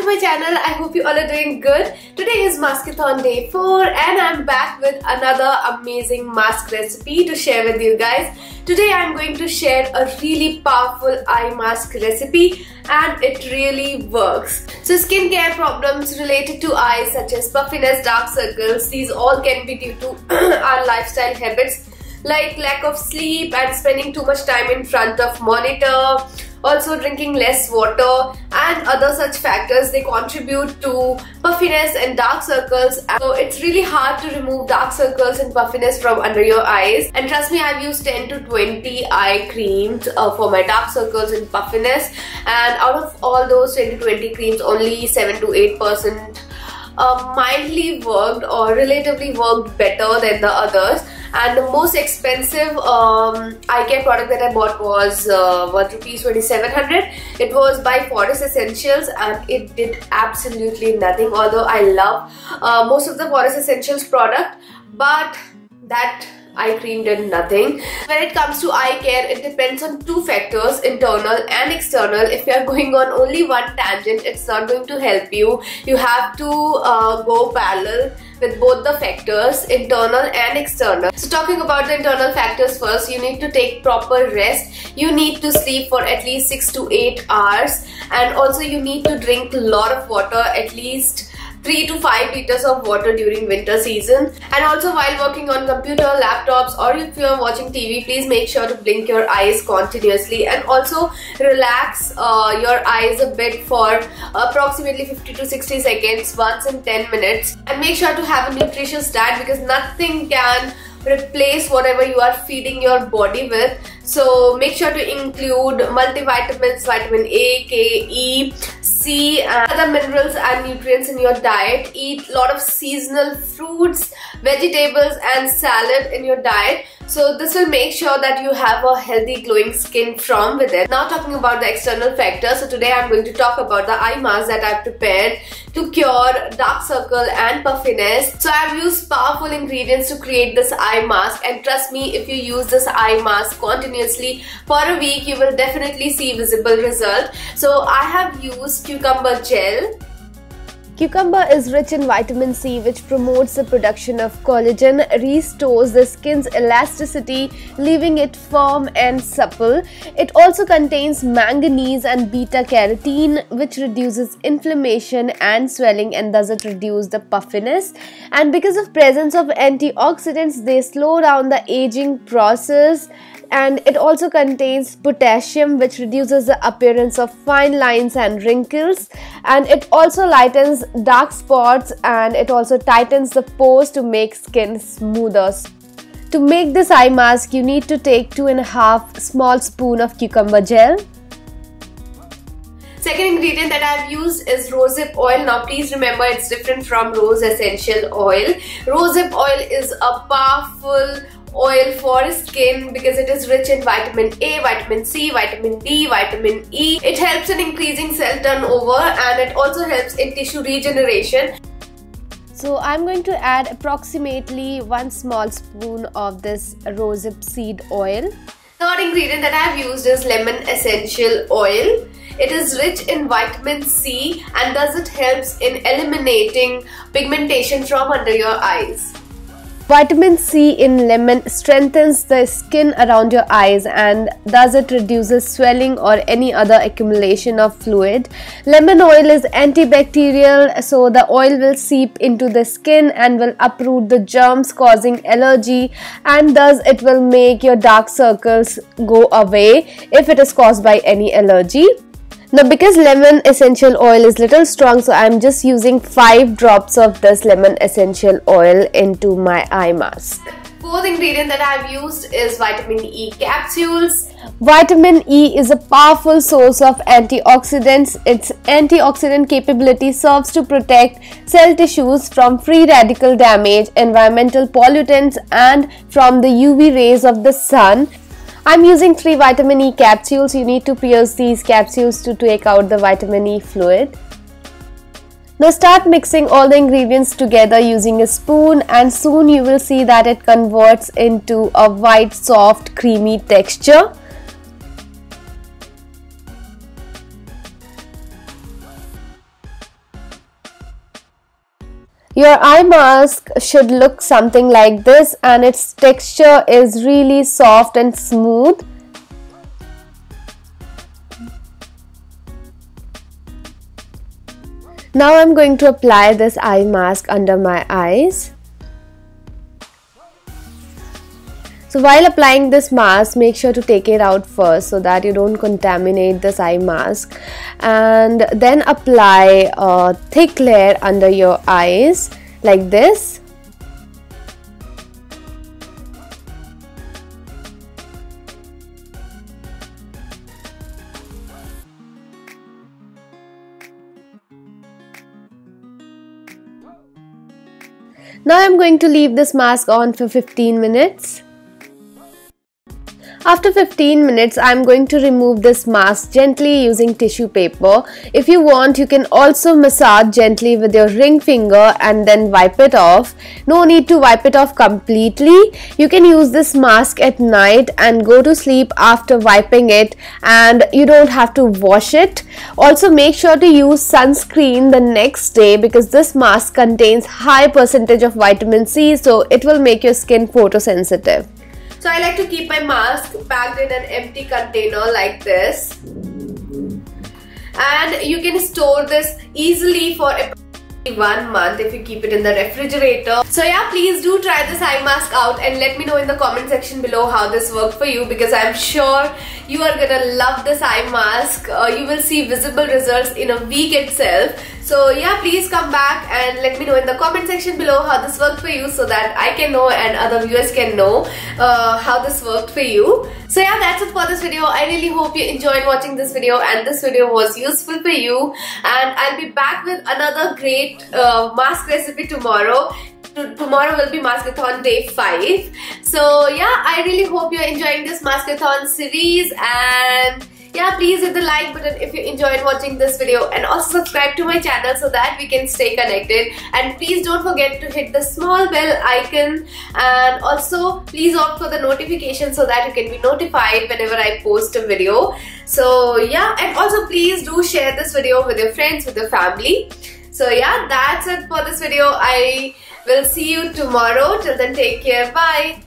to my channel. I hope you all are doing good. Today is Maskathon day 4 and I'm back with another amazing mask recipe to share with you guys. Today I'm going to share a really powerful eye mask recipe and it really works. So skincare problems related to eyes such as puffiness, dark circles, these all can be due to our lifestyle habits like lack of sleep and spending too much time in front of monitor, also drinking less water and other such factors. They contribute to puffiness and dark circles. So it's really hard to remove dark circles and puffiness from under your eyes. And trust me, I've used 10 to 20 eye creams for my dark circles and puffiness, and out of all those 10 to 20 creams, only 7 to 8% mildly worked or relatively worked better than the others. And the most expensive eye care product that I bought was worth rupees 2700. It was by Forest Essentials and it did absolutely nothing, although I love most of the Forest Essentials product, but that eye cream did nothing. When it comes to eye care, it depends on two factors, internal and external. If you are going on only one tangent, it's not going to help you. You have to go parallel with both the factors, internal and external. So talking about the internal factors first, you need to take proper rest. You need to sleep for at least 6 to 8 hours, and also you need to drink a lot of water, at least 3 to 5 liters of water during winter season. And also while working on computer, laptops, or if you are watching TV, please make sure to blink your eyes continuously and also relax your eyes a bit for approximately 50 to 60 seconds once in 10 minutes. And make sure to have a nutritious diet, because nothing can replace whatever you are feeding your body with. So make sure to include multivitamins, vitamin A, K, E, C and other minerals and nutrients in your diet. Eat a lot of seasonal fruits, vegetables and salad in your diet. So this will make sure that you have a healthy glowing skin from within. Now talking about the external factors, so today I'm going to talk about the eye mask that I've prepared to cure dark circle and puffiness. So I've used powerful ingredients to create this eye mask, and trust me, if you use this eye mask continuously for a week, you will definitely see visible result. So I have used cucumber gel. Cucumber is rich in vitamin C, which promotes the production of collagen, restores the skin's elasticity, leaving it firm and supple. It also contains manganese and beta-carotene, which reduces inflammation and swelling, and thus it reduces the puffiness. And because of presence of antioxidants, they slow down the aging process. And it also contains potassium, which reduces the appearance of fine lines and wrinkles, and it also lightens dark spots, and it also tightens the pores to make skin smoother. To make this eye mask, you need to take 2.5 small spoons of cucumber gel. Second ingredient that I've used is rosehip oil. Now please remember, it's different from rose essential oil. Rosehip oil is a powerful oil for skin because it is rich in vitamin A, vitamin C, vitamin D, vitamin E. It helps in increasing cell turnover and it also helps in tissue regeneration. So I'm going to add approximately 1 small spoon of this rosehip seed oil. Third ingredient that I have used is lemon essential oil. It is rich in vitamin C and thus it helps in eliminating pigmentation from under your eyes. Vitamin C in lemon strengthens the skin around your eyes and thus it reduces swelling or any other accumulation of fluid. Lemon oil is antibacterial, so the oil will seep into the skin and will uproot the germs causing allergy, and thus it will make your dark circles go away if it is caused by any allergy. Now because lemon essential oil is little strong, so I am just using 5 drops of this lemon essential oil into my eye mask. Fourth ingredient that I have used is vitamin E capsules. Vitamin E is a powerful source of antioxidants. Its antioxidant capability serves to protect cell tissues from free radical damage, environmental pollutants and from the UV rays of the sun. I'm using 3 vitamin E capsules. You need to pierce these capsules to take out the vitamin E fluid. Now start mixing all the ingredients together using a spoon, and soon you will see that it converts into a white, soft, creamy texture. Your eye mask should look something like this, and its texture is really soft and smooth. Now I'm going to apply this eye mask under my eyes. So while applying this mask, make sure to take it out first so that you don't contaminate this eye mask, and then apply a thick layer under your eyes like this. Now I'm going to leave this mask on for 15 minutes. After 15 minutes, I'm going to remove this mask gently using tissue paper. If you want, you can also massage gently with your ring finger and then wipe it off. No need to wipe it off completely. You can use this mask at night and go to sleep after wiping it, and you don't have to wash it. Also, make sure to use sunscreen the next day because this mask contains high percentage of vitamin C, so it will make your skin photosensitive. So I like to keep my mask packed in an empty container like this, and you can store this easily for 1 month if you keep it in the refrigerator. So yeah, please do try this eye mask out and let me know in the comment section below how this worked for you, because I'm sure you are gonna love this eye mask. You will see visible results in a week itself. So yeah, please come back and let me know in the comment section below how this worked for you, so that I can know and other viewers can know how this worked for you. So yeah, that's it for this video. I really hope you enjoyed watching this video and this video was useful for you, and I'll be back with another great mask recipe tomorrow. Tomorrow will be Maskathon day 5. So yeah, I really hope you're enjoying this Maskathon series, and yeah, please hit the like button if you enjoyed watching this video, and also subscribe to my channel so that we can stay connected. And please don't forget to hit the small bell icon, and also please opt for the notification so that you can be notified whenever I post a video. So yeah, and also please do share this video with your friends, with your family. So yeah, that's it for this video. I will see you tomorrow. Till then, take care. Bye.